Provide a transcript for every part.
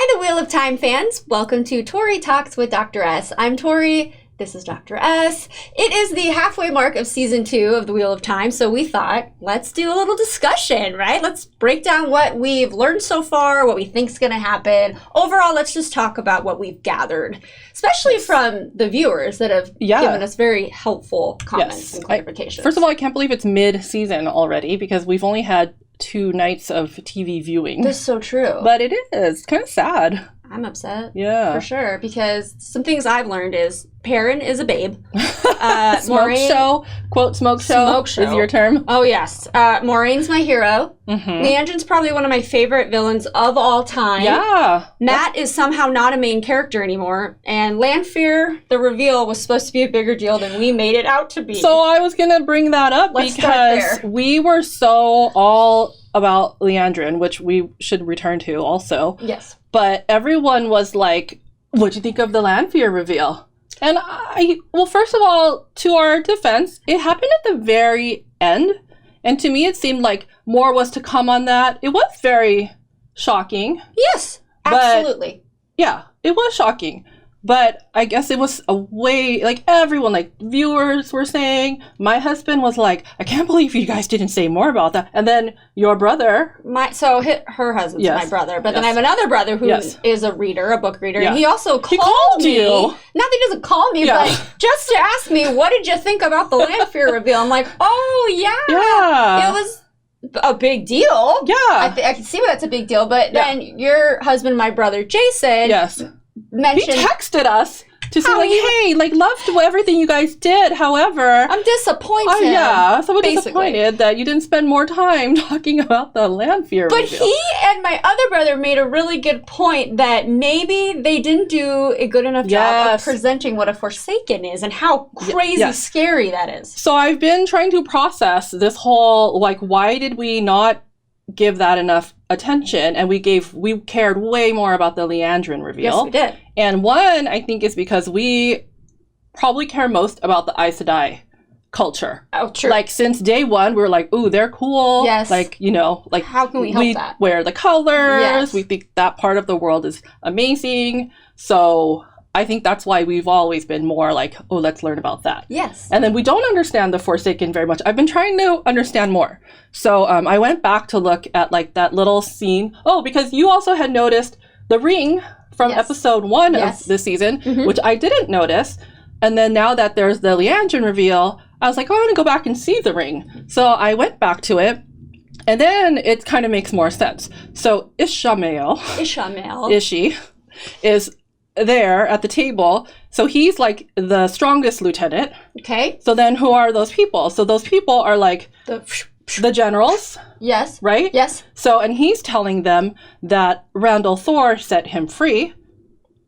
Hi, the Wheel of Time fans. Welcome to Tori Talks with Dr. S. I'm Tori. This is Dr. S. It is the halfway mark of season 2 of the Wheel of Time, so we thought, let's do a little discussion, right? Let's break down what we've learned so far, what we think's going to happen. Overall, let's just talk about what we've gathered, especially from the viewers that have given us very helpful comments and clarifications. First of all, I can't believe it's mid-season already because we've only had 2 nights of TV viewing. That's so true. But it is kind of sad. I'm upset. Yeah. For sure. Because some things I've learned is Perrin is a babe. Smoke show. Quote, smoke show is your term. Oh, yes. Maureen's my hero. Liandrin's probably one of my favorite villains of all time. Yeah. Matt is somehow not a main character anymore. And lanfear, the reveal, was supposed to be a bigger deal than we made it out to be. So I was going to bring that up because we were so all about Liandrin, which we should return to also. Yes. But everyone was like, what'd you think of the lanfear reveal? And well, first of all, to our defense, it happened at the very end. And to me, it seemed like more was to come on that. It was very shocking. Yes, absolutely. Yeah, it was shocking. But I guess it was a way, like everyone, like viewers were saying. My husband was like, I can't believe you guys didn't say more about that. And then your brother. Her husband's my brother. But then I have another brother who is a reader, a book reader. And he also called me. Not that he doesn't call me, but just to ask me, what did you think about the lanfear reveal? I'm like, oh, yeah. It was a big deal. Yeah. I can see why that's a big deal. But then your husband, my brother, Jason. Yes. Mentioned, he texted us to say, like, hey, like, loved everything you guys did. However, I'm disappointed. Oh, yeah. So we're disappointed that you didn't spend more time talking about the lanfear reveal. He and my other brother made a really good point that maybe they didn't do a good enough job of presenting what a Forsaken is and how crazy scary that is. So I've been trying to process this whole, like, why did we not give that enough attention? And we cared way more about the Liandrin reveal. Yes, we did. And one, I think, is because we probably care most about the Aes Sedai culture. Oh, true. Like, since day one, we were like, ooh, they're cool. Yes. Like, you know, like, how can we help that? Wear the colors. Yes. We think that part of the world is amazing. So I think that's why we've always been more like, oh, let's learn about that. Yes. And then we don't understand the Forsaken very much. I've been trying to understand more. So I went back to look at, like, that little scene. Oh, because you also had noticed the ring from episode 1 of this season, which I didn't notice. And then now that there's the Liandrin reveal, I was like, oh, I'm going to go back and see the ring. So I went back to it. And then it kind of makes more sense. So Ishamael is there at the table. So he's like the strongest lieutenant. Okay. So then who are those people? So those people are like the generals. Yes. Right? Yes. So, and he's telling them that Randall Thor set him free.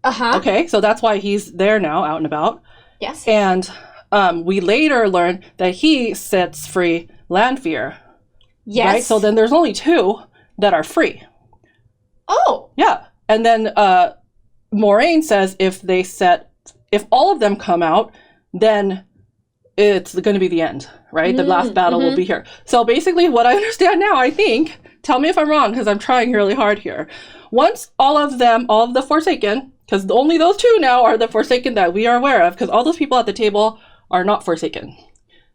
Uh-huh. Okay. So that's why he's there now, out and about. Yes. And we later learn that he sets free Lanfear. Yes. Right? So then there's only 2 that are free. Oh. Yeah. And then Moraine says if all of them come out, then it's going to be the end, right? The last battle will be here. So basically what I understand now, I think, tell me if I'm wrong, because I'm trying really hard here. Once all of the Forsaken, because only those 2 now are the Forsaken that we are aware of, because all those people at the table are not Forsaken.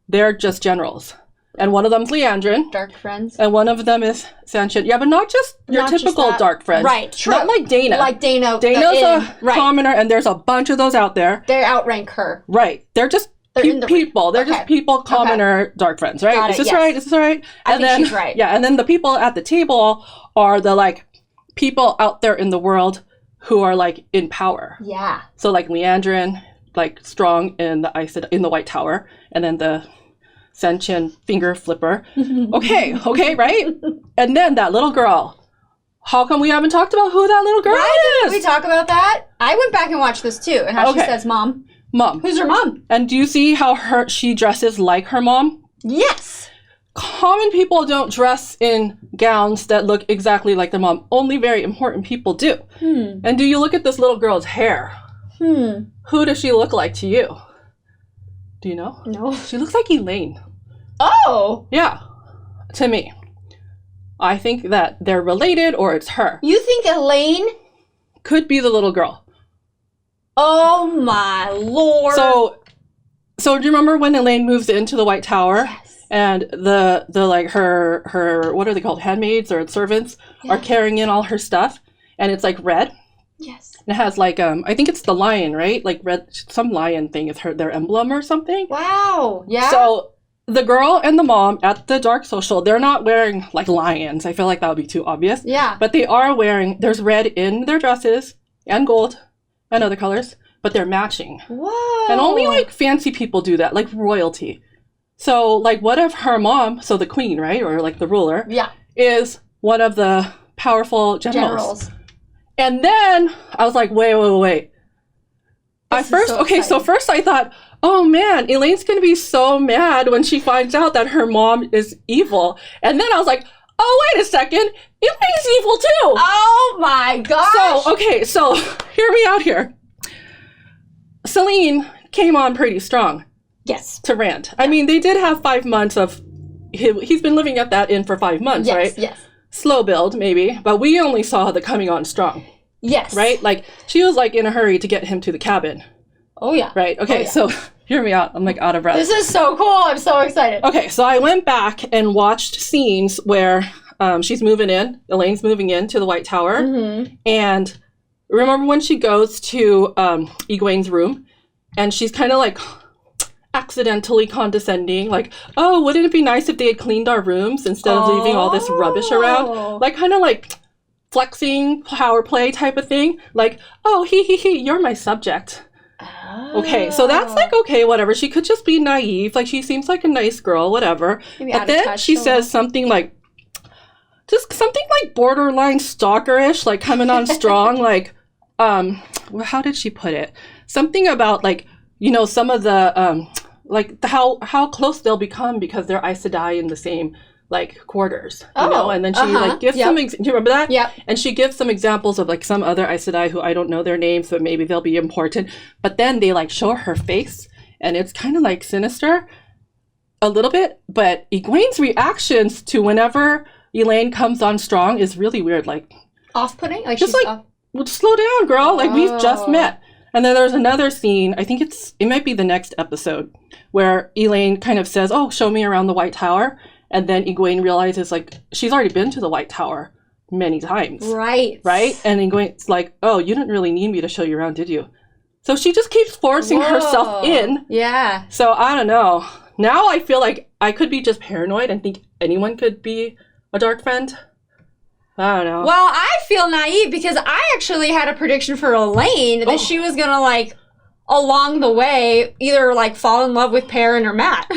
They're just generals. And one of them's Liandrin. Darkfriends. And one of them is Sanchin. Yeah, but not just your typical Darkfriends. Right, true. Not like Dana. Like Dana. Dana's a commoner, and there's a bunch of those out there. They outrank her. Right. They're just people. They're just people, commoner, Darkfriends, right? Is this right? Is this right? I think she's right. Yeah, and then the people at the table are the, like, people out there in the world who are, like, in power. Yeah. So, like, Liandrin, like, strong in the White Tower, and then the Sanchin finger flipper. Okay, right? And then that little girl. How come we haven't talked about who that little girl is? Did we talk about that? I went back and watched this too, and how she says mom. Mom. Who's her mom? And do you see how she dresses like her mom? Yes. Common people don't dress in gowns that look exactly like their mom. Only very important people do. And do you look at this little girl's hair? Who does she look like to you? Do you know? No. She looks like Elaine. Oh! Yeah. To me. I think that they're related or it's her. You think Elaine could be the little girl. Oh my lord. So do you remember when Elaine moves into the White Tower? Yes. And the like her what are they called? Handmaids or servants are carrying in all her stuff, and it's like red. Yes. And it has like I think it's the lion, right? Like red, some lion thing is their emblem or something. Wow. Yeah. So the girl and the mom at the dark social, they're not wearing like lions. I feel like that would be too obvious. Yeah. But they are wearing, there's red in their dresses and gold and other colors, but they're matching. Whoa. And only like fancy people do that, like royalty. So like what if her mom, so the queen, right? Or like the ruler, is one of the powerful generals. And then I was like, wait. So first I thought, oh man, Elaine's going to be so mad when she finds out that her mom is evil. And then I was like, oh, wait a second, Elaine's evil too. Oh my gosh. So hear me out here. Celine came on pretty strong. Yes. To Rand. I mean, they did have 5 months of, he's been living at that inn for 5 months, right? Yes. Slow build, maybe, but we only saw the coming on strong. Yes. Right? Like, she was like in a hurry to get him to the cabin. Oh yeah. Right? Okay, so hear me out. I'm like out of breath. This is so cool. I'm so excited. Okay, so I went back and watched scenes where she's moving in, Elaine's moving into the White Tower, and remember when she goes to Egwene's room, and she's kind of like accidentally condescending, like, oh, wouldn't it be nice if they had cleaned our rooms instead of leaving all this rubbish around? Like, kind of like flexing power play type of thing. Like, oh, he, you're my subject. Okay, so that's like, okay, whatever. She could just be naive. Like, she seems like a nice girl, whatever. But then she says something like, just something like borderline stalkerish, like coming on strong, like, how did she put it? Something about like, you know, some of the, how close they'll become because they're Aes Sedai in the same, like, quarters, you know? And then she, like, gives some, do you remember that? Yeah. And she gives some examples of, like, some other Aes Sedai who I don't know their names, but maybe they'll be important. But then they, like, show her face, and it's kind of, like, sinister a little bit. But Egwene's reactions to whenever Elaine comes on strong is really weird, like... Off-putting? Like, just, like, well, slow down, girl. Like, we've just met. And then there's another scene, I think it might be the next episode, where Elaine kind of says, oh, show me around the White Tower. And then Egwene realizes, like, she's already been to the White Tower many times. Right? And Egwene's like, oh, you didn't really need me to show you around, did you? So she just keeps forcing herself in. Yeah. So I don't know. Now I feel like I could be just paranoid and think anyone could be a dark friend. I don't know. Well, I feel naive because I actually had a prediction for Elaine that she was going to, like, along the way, either, like, fall in love with Perrin or Matt.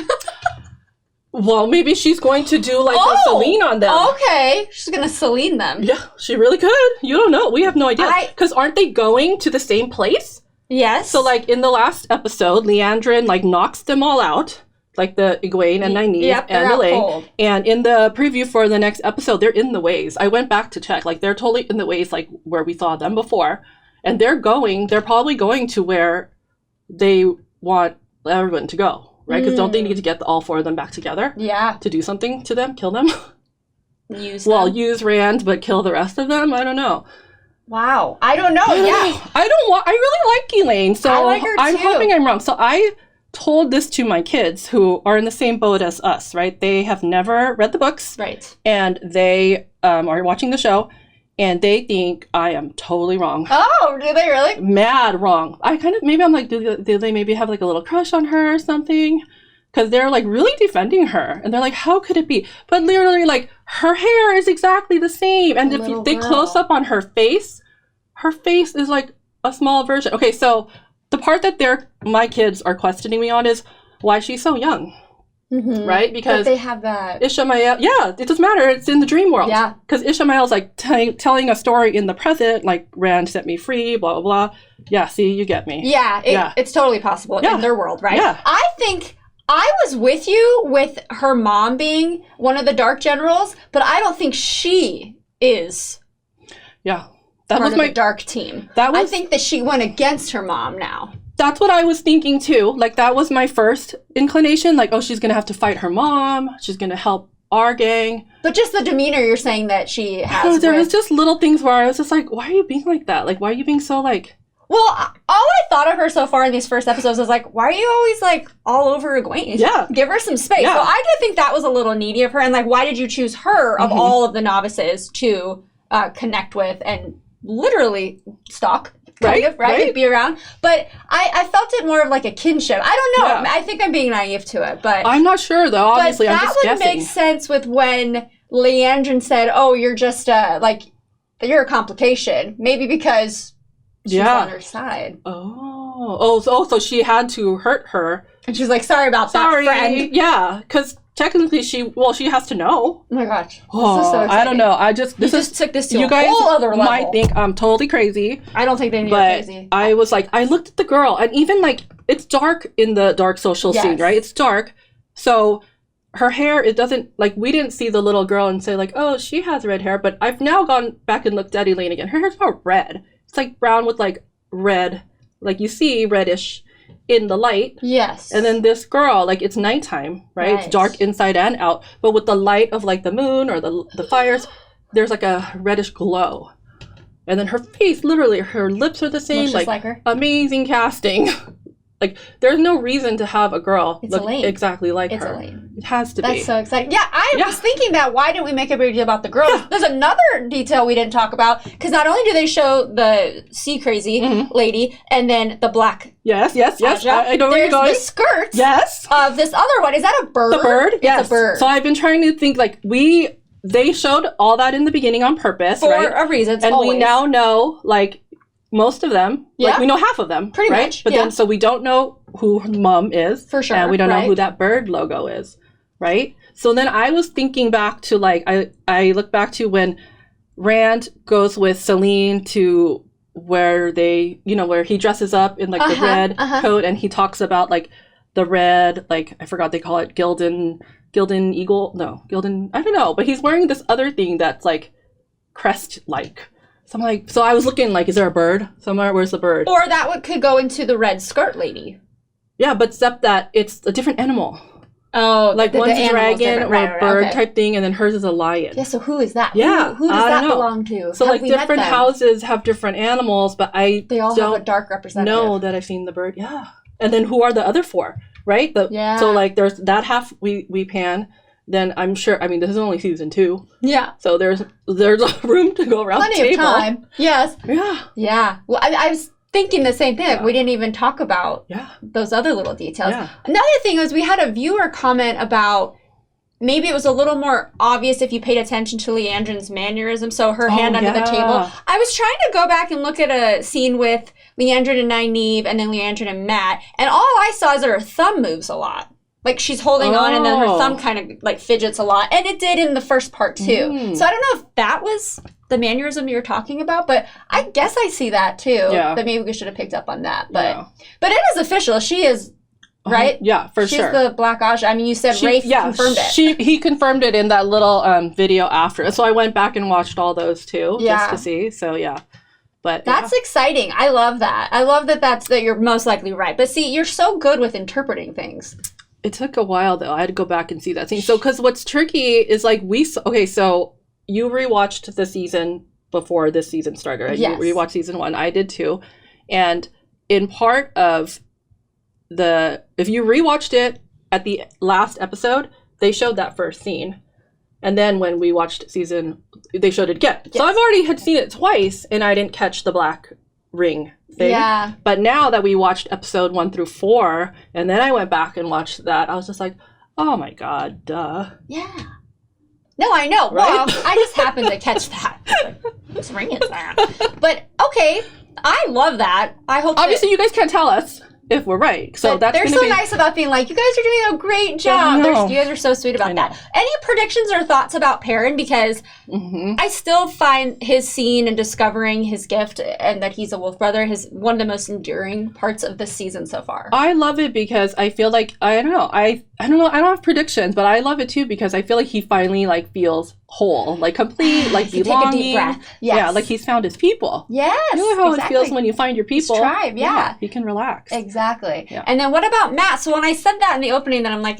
Well, maybe she's going to do, like, a Celine on them. Okay. She's going to Celine them. Yeah, she really could. You don't know. We have no idea. Because aren't they going to the same place? Yes. So, like, in the last episode, Liandrin, like, knocks them all out. Like the Egwene and Nynaeve and Elaine. And in the preview for the next episode, they're in the ways. I went back to check. Like, they're totally in the ways, like, where we saw them before. And they're probably going to where they want everyone to go, right? Because don't they need to get all 4 of them back together? Yeah. To do something to them? Kill them? Use Rand, but kill the rest of them? I don't know. Wow. I don't know. I really like Elaine, so I like her too. I'm hoping I'm wrong. So I told this to my kids who are in the same boat as us, right? They have never read the books. Right. And they are watching the show, and they think I am totally wrong. Oh, do they really? Mad wrong. Maybe I'm like, do they maybe have like a little crush on her or something? Because they're like really defending her. And they're like, how could it be? But literally, like, her hair is exactly the same. And if they close up on her face is like a small version. Okay, so the part that my kids are questioning me on is why she's so young, right? Because they have that Ishamael. Yeah, it doesn't matter. It's in the dream world. Yeah, because Ishamael's like telling a story in the present, like Rand set me free, blah blah blah. Yeah, see, you get me. Yeah, it's totally possible in their world, right? Yeah, I think I was with you with her mom being one of the Dark Generals, but I don't think she is. Yeah. That was my dark team. I think that she went against her mom now. That's what I was thinking too. Like, that was my first inclination. Like, oh, she's going to have to fight her mom. She's going to help our gang. But just the demeanor you're saying that she has. There was just little things where I was just like, why are you being like that? Like, why are you being so like... Well, all I thought of her so far in these first episodes was like, why are you always like all over Egwene? Yeah. Give her some space. Yeah. So I did think that was a little needy of her. And like, why did you choose her of all of the novices to connect with and literally stalk? Kind of, right? Be around. But I felt it more of like a kinship. I don't know. Yeah. I think I'm being naive to it, but... I'm not sure, though. Obviously, I'm just guessing. That would make sense with when Liandrin said, oh, you're just, like, you're a complication. Maybe because she's on her side. So she had to hurt her. And she's like, sorry about that, friend. Yeah, because... Technically, she has to know. Oh my gosh. Oh, this is so exciting. I don't know. This took this to a whole other level. You guys might think I'm totally crazy. I don't think they think you're crazy. I was like, I looked at the girl, and even like, it's dark in the dark social scene, right? It's dark. So her hair, it doesn't, like, we didn't see the little girl and say like, oh, she has red hair. But I've now gone back and looked at Elaine again. Her hair's not red. It's like brown with like red, like you see reddish in the light. Yes. And then this girl, like, it's nighttime, right? It's dark inside and out. But with the light of, like, the moon or the fires, there's, like, a reddish glow. And then her face, literally, her lips are the same. Looks like her. Amazing casting. Like, there's no reason to have a girl look Elaine. Exactly like her. Elaine. It has to be. That's so exciting. Yeah, I was thinking that. Why didn't we make a big deal about the girls? Yeah. There's another detail we didn't talk about, because not only do they show the sea crazy lady and then the black. Yes. I know where you're going. There's the skirt. Yes. Of this other one. Is that a bird? The bird. Yes. It's a bird. So I've been trying to think, like, they showed all that in the beginning on purpose, for right? a reason. And always. we now know, like, most of them. Yeah. Like, we know half of them. Pretty right? much. But then, so we don't know who Mom is. For sure. And we don't know who that bird logo is. Right? So then I was thinking back to, like, I look back to when Rand goes with Celine to where they, where he dresses up in, like, the red coat, and he talks about, like, the red, like, I forgot they call it Gildan Eagle. No, Gildan, I don't know. But he's wearing this other thing that's, like, crest-like. So I'm like, I was looking, like, is there a bird somewhere? Where's the bird? Or that could go into the red skirt lady. Yeah, but except that it's a different animal. Oh, like one's a dragon or a bird type thing, and then hers is a lion. Yeah, so who is that? Yeah, who does that belong to? So like different houses have different animals, but they all have a dark representative. Know that I've seen the bird. Yeah, and then who are the other four? Right? So like there's that half we pan. Then I'm sure. I mean, this is only season 2. Yeah. So there's room to go around. Plenty of time. Yes. Yeah. Yeah. Well, I was thinking the same thing. Like, we didn't even talk about those other little details. Yeah. Another thing was we had a viewer comment about maybe it was a little more obvious if you paid attention to Liandrin's mannerism. So her hand under the table. I was trying to go back and look at a scene with Liandrin and Nynaeve, and then Liandrin and Matt, and all I saw is that her thumb moves a lot. Like, she's holding on, and then her thumb kind of, like, fidgets a lot. And it did in the first part, too. So I don't know if that was the mannerism you're talking about, but I guess I see that, too. Yeah. But maybe we should have picked up on that. But it is official. She is, right? Yeah, for sure. She's the Black Aja. I mean, you said Rafe confirmed it. He confirmed it in that little video after. So I went back and watched all those, too, just to see. So, yeah. But that's exciting. I love that. I love that you're most likely right. But see, you're so good with interpreting things. It took a while, though. I had to go back and see that thing. So, because what's tricky is, like, so you rewatched the season before this season started, right? Yes. You rewatched season 1. I did, too. And in part of if you rewatched it at the last episode, they showed that first scene. And then when we watched they showed it again. Yes. So I've already had seen it twice, and I didn't catch the black ring thing. Yeah. But now that we watched episode 1 through 4, and then I went back and watched that, I was just like, oh my God, duh. Yeah. No, I know. Right? Well, I just happened to catch that. Like, whose ring is that? But, okay, I love that. I hope obviously you guys can't tell us if we're right. So that's they're so nice about being like, you guys are doing a great job. You guys are so sweet about that. Any predictions or thoughts about Perrin? Because I still find his scene and discovering his gift and that he's a wolf brother one of the most enduring parts of this season so far. I love it because I feel like I don't know. I don't have predictions, but I love it too because I feel like he finally like feels whole, like complete, like belonging. Take a deep breath. Yes. Yeah, like he's found his people. Yes. You know how it feels when you find your people. His tribe, yeah. You can relax. Exactly. Yeah. And then what about Matt? So when I said that in the opening, then I'm like,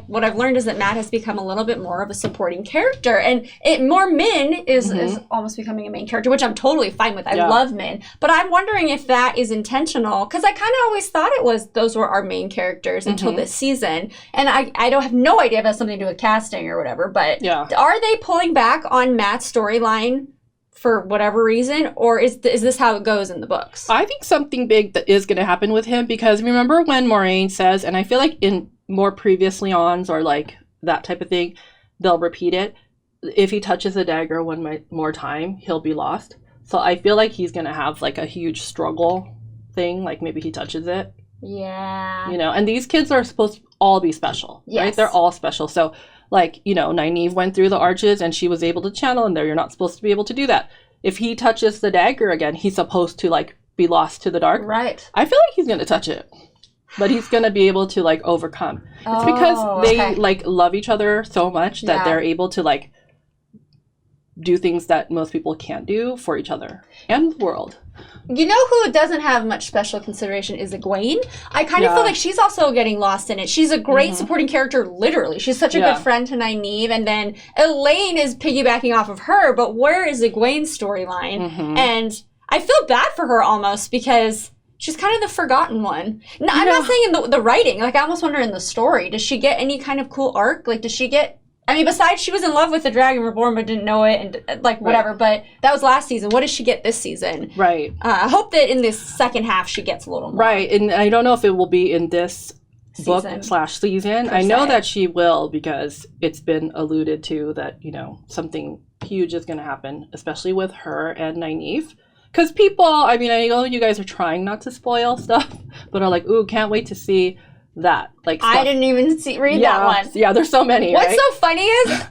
what I've learned is that Matt has become a little bit more of a supporting character, and more Min is almost becoming a main character, which I'm totally fine with. I love Min, but I'm wondering if that is intentional, because I kind of always thought those were our main characters until this season, and I don't have no idea if that's something to do with casting or whatever. But are they pulling back on Matt's storyline for whatever reason, or is this how it goes in the books? I think something big that is going to happen with him, because remember when Moraine says, and I feel like in more previous Leons or like that type of thing, they'll repeat it. If he touches the dagger one more time, he'll be lost. So I feel like he's going to have like a huge struggle thing, like maybe he touches it. Yeah. You know, and these kids are supposed to all be special, right? They're all special. So, like, you know, Nynaeve went through the arches and she was able to channel, and you're not supposed to be able to do that. If he touches the dagger again, he's supposed to, like, be lost to the dark. Right. I feel like he's going to touch it, but he's going to be able to, like, overcome. It's because they, like, love each other so much that they're able to, like, do things that most people can't do for each other and the world. You know who doesn't have much special consideration is Egwene. I kind of feel like she's also getting lost in it. She's a great supporting character, literally. She's such a good friend to Nynaeve, and then Elaine is piggybacking off of her, but where is Egwene's storyline? And I feel bad for her almost, because she's kind of the forgotten one. No, I'm not saying in the writing. Like, I almost wonder in the story, does she get any kind of cool arc? Like, does she get... I mean, besides she was in love with the Dragon Reborn but didn't know it, and like whatever, but that was last season. What does she get this season? Right. I hope that in this second half she gets a little more. Right, and I don't know if it will be in this book/season. I know that she will, because it's been alluded to that, you know, something huge is going to happen, especially with her and Nynaeve. Because people, I mean, I know you guys are trying not to spoil stuff, but are like, ooh, can't wait to see that. Like, stuff. I didn't even read that one. Yeah, there's so many. What's right? so funny is,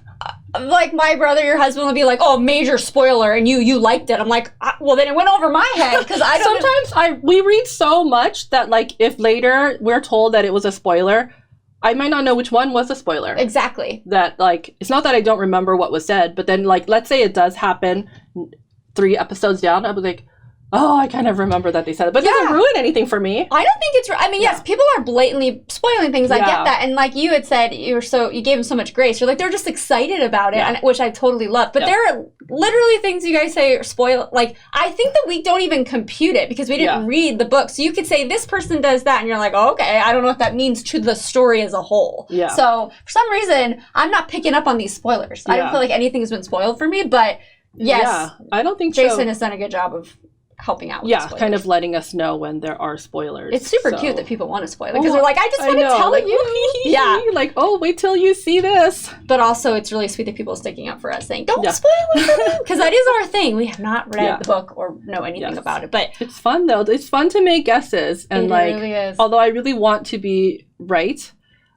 like, my brother, your husband, will be like, "Oh, major spoiler," and you liked it. I'm like, well, then it went over my head, because I don't. Sometimes we read so much that, like, if later we're told that it was a spoiler, I might not know which one was a spoiler. Exactly. That, like, it's not that I don't remember what was said, but then, like, let's say it does happen 3 episodes down, I'll be like, oh, I kind of remember that they said it. But it doesn't ruin anything for me. I don't think it's... I mean, yes, people are blatantly spoiling things. I get that. And like you had said, you gave them so much grace. You're like, they're just excited about it, and, which I totally love. But there are literally things you guys say are spoil... Like, I think that we don't even compute it, because we didn't read the book. So you could say, this person does that, and you're like, oh, okay, I don't know what that means to the story as a whole. Yeah. So, for some reason, I'm not picking up on these spoilers. I don't feel like anything's been spoiled for me, but yes, I don't think Jason has done a good job of helping out with the spoilers. Kind of letting us know when there are spoilers. It's super cute that people want to spoil it, because they're like, I just want to tell you. Like, oh, wait till you see this. But also, it's really sweet that people are sticking up for us, saying, don't spoil it, because that is our thing. We have not read the book or know anything about it, but it's fun, though. It's fun to make guesses, and it really is. Although I really want to be right,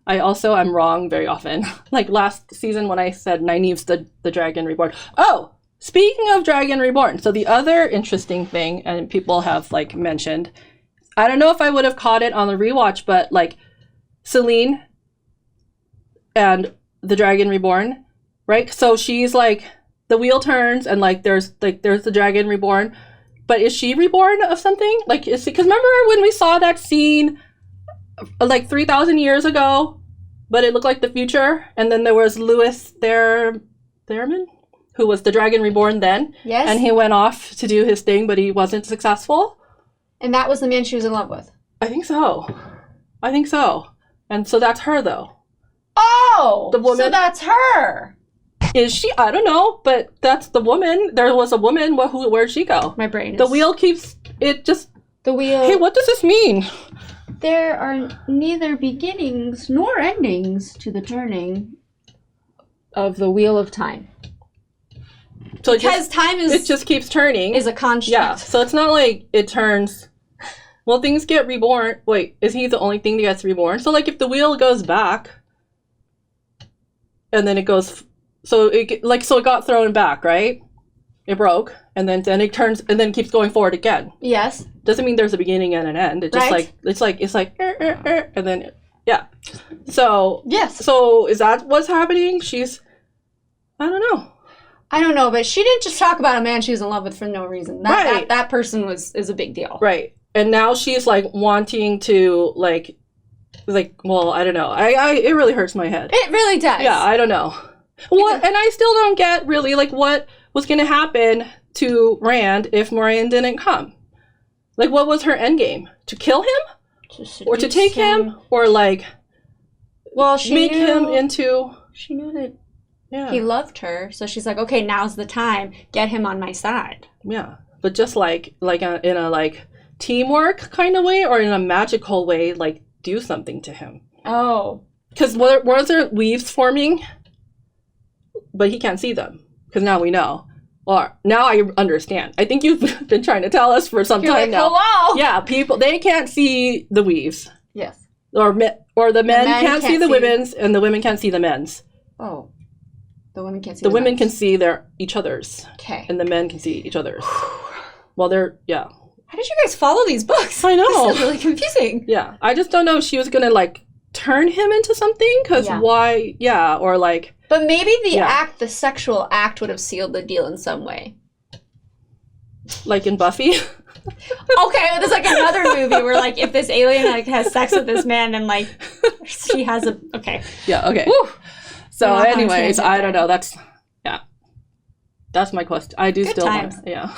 I'm wrong very often. Like last season when I said Nynaeve's the Dragon Reborn. Oh! Speaking of Dragon Reborn, so the other interesting thing, and people have, like, mentioned, I don't know if I would have caught it on the rewatch, but, like, Celine and the Dragon Reborn, right? So she's, like, the wheel turns, and, like, there's the Dragon Reborn, but is she reborn of something? Like, because remember when we saw that scene, like, 3,000 years ago, but it looked like the future, and then there was Louis Theremin? Who was the Dragon Reborn then. Yes. And he went off to do his thing, but he wasn't successful. And that was the man she was in love with. I think so. And so that's her, though. Oh! The woman. So that's her! Is she? I don't know, but that's the woman. There was a woman. Where'd she go? My brain is... The wheel keeps... It just... The wheel... Hey, what does this mean? There are neither beginnings nor endings to the turning of the Wheel of Time. So because time is... It just keeps turning. Is a construct. Yeah, so it's not like it turns... Well, things get reborn. Wait, is he the only thing that gets reborn? So, like, if the wheel goes back, and then it goes... So it got thrown back, right? It broke, and then it turns, and then it keeps going forward again. Yes. Doesn't mean there's a beginning and an end. It just it's like, and then, yeah. So... Yes. So, is that what's happening? I don't know. I don't know, but she didn't just talk about a man she was in love with for no reason. That person is a big deal. Right. And now she's like wanting to like, well, I don't know. It really hurts my head. It really does. Yeah, I don't know. What? And I still don't get really like what was going to happen to Rand if Moiraine didn't come. Like, what was her end game? To kill him? Or to take him? Or like, well, she make him into... She knew that he loved her, so she's like, okay, now's the time. Get him on my side. Yeah, but just like in a like teamwork kind of way, or in a magical way, like do something to him. Oh. Because was there weaves forming? But he can't see them, because now we know. Or now I understand. I think you've been trying to tell us for some time now. Hello. Yeah, people, they can't see the weaves. Yes. Or the men can't see the women's, and the women can't see the men's. Oh. The women can't see the women can see each other's. Okay. And the men can see each other's. Well, they're, yeah. How did you guys follow these books? I know. This is really confusing. Yeah. I just don't know if she was going to, like, turn him into something, because why, or like... But maybe the sexual act would have sealed the deal in some way. Like in Buffy? Okay, there's like another movie where like if this alien like has sex with this man and like she has a... Okay. Yeah, okay. Woo. So anyways, I don't know. That's my question. I do still want to,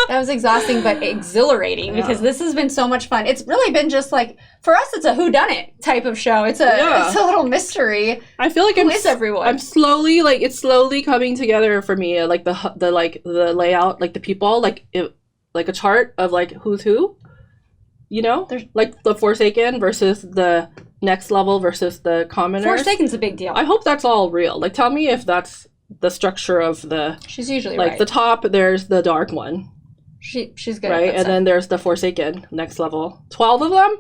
That was exhausting but exhilarating because this has been so much fun. It's really been just like, for us, it's a whoddunit type of show. It's a little mystery. I feel like Who is everyone? I'm slowly, like, it's slowly coming together for me. Like the layout, like the people, like a chart of like who's who, you know? Like the Forsaken versus the next level versus the commoners. Forsaken's a big deal. I hope that's all real. Like, tell me if that's the structure of the... She's usually like, the top, there's the dark one. She's good right, at that and then there's the Forsaken, next level. 12 of them?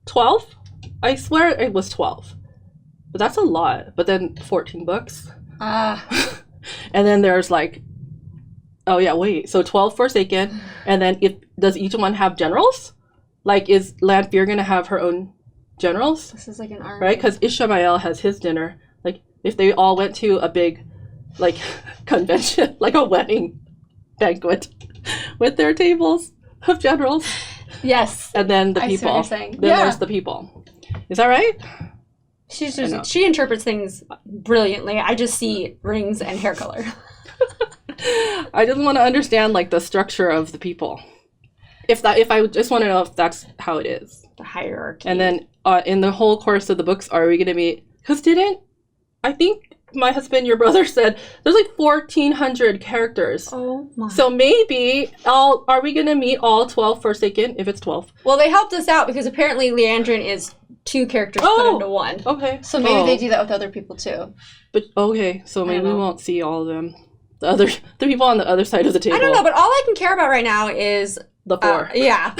12? I swear it was 12. But that's a lot. But then 14 books. And then there's like... Oh, yeah, wait. So 12 Forsaken, and then does each one have generals? Like, is Lanfear going to have her own generals? This is like an army. Right? Because Ishamael has his dinner. Like, if they all went to a big, like, convention, like a wedding banquet with their tables of generals. Yes. And then the people. I see what you're saying. Then there's the people. Is that right? She interprets things brilliantly. I just see rings and hair color. I just want to understand, like, the structure of the people. If I just want to know if that's how it is. The hierarchy. And then in the whole course of the books, are we going to meet... Because I think my husband, your brother, said there's like 1,400 characters. Oh my. So maybe are we going to meet all 12 Forsaken, if it's 12? Well, they helped us out because apparently Liandrin is 2 characters put into one. Okay. So maybe they do that with other people too. But okay, so maybe we won't see all of them. The people on the other side of the table. I don't know, but all I can care about right now is the 4. Yeah.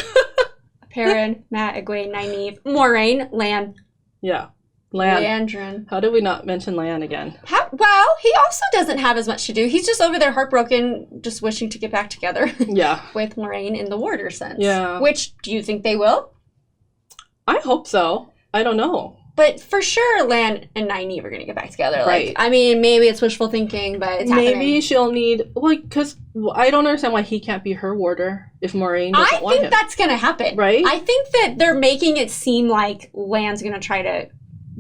Perrin, Mat, Egwene, Nynaeve, Moiraine, Lan. Yeah. Lan. Liandrin. How did we not mention Lan again? Well, he also doesn't have as much to do. He's just over there heartbroken, just wishing to get back together. Yeah. With Moiraine in the warder sense. Yeah. Which, do you think they will? I hope so. I don't know. But for sure, Lan and Nynaeve are going to get back together. Right. Like, I mean, maybe it's wishful thinking, but it's happening. Maybe she'll need... Like, because I don't understand why he can't be her warder if Moiraine doesn't want him. I think that's going to happen. Right? I think that they're making it seem like Lan's going to try to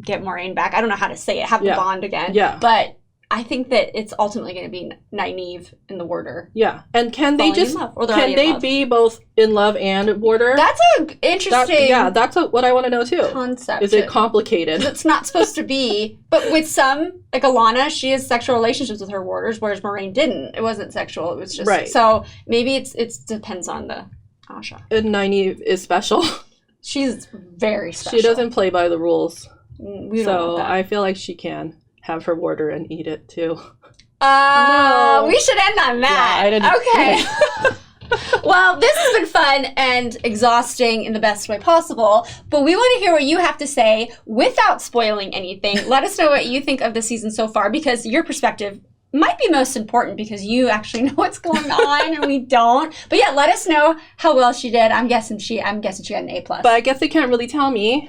get Moiraine back. I don't know how to say it. Have the bond again. Yeah. But I think that it's ultimately going to be Nynaeve and the warder. Yeah. And can they be both in love and warder? That's an interesting... that's what I want to know too. Concept. Is it complicated? It's not supposed to be. But with some, like Alana, she has sexual relationships with her warders, whereas Moiraine didn't. It wasn't sexual. It was just... Right. So maybe it depends on the Asha. And Nynaeve is special. She's very special. She doesn't play by the rules. We don't want that. I feel like she can have her warder and eat it too. No. We should end on that. Yeah, Okay. Well, this has been fun and exhausting in the best way possible, but we want to hear what you have to say without spoiling anything. Let us know what you think of the season so far, because your perspective might be most important because you actually know what's going on and we don't. But yeah, let us know how well she did. I'm guessing she got an A+. But I guess they can't really tell me.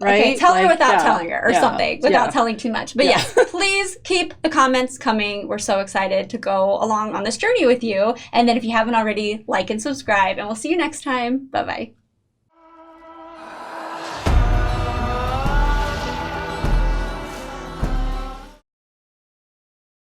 right? Okay, tell her Like, without yeah, telling her or yeah, something, without yeah. telling too much. But yes, please keep the comments coming. We're so excited to go along on this journey with you. And then if you haven't already, like and subscribe, and we'll see you next time. Bye-bye.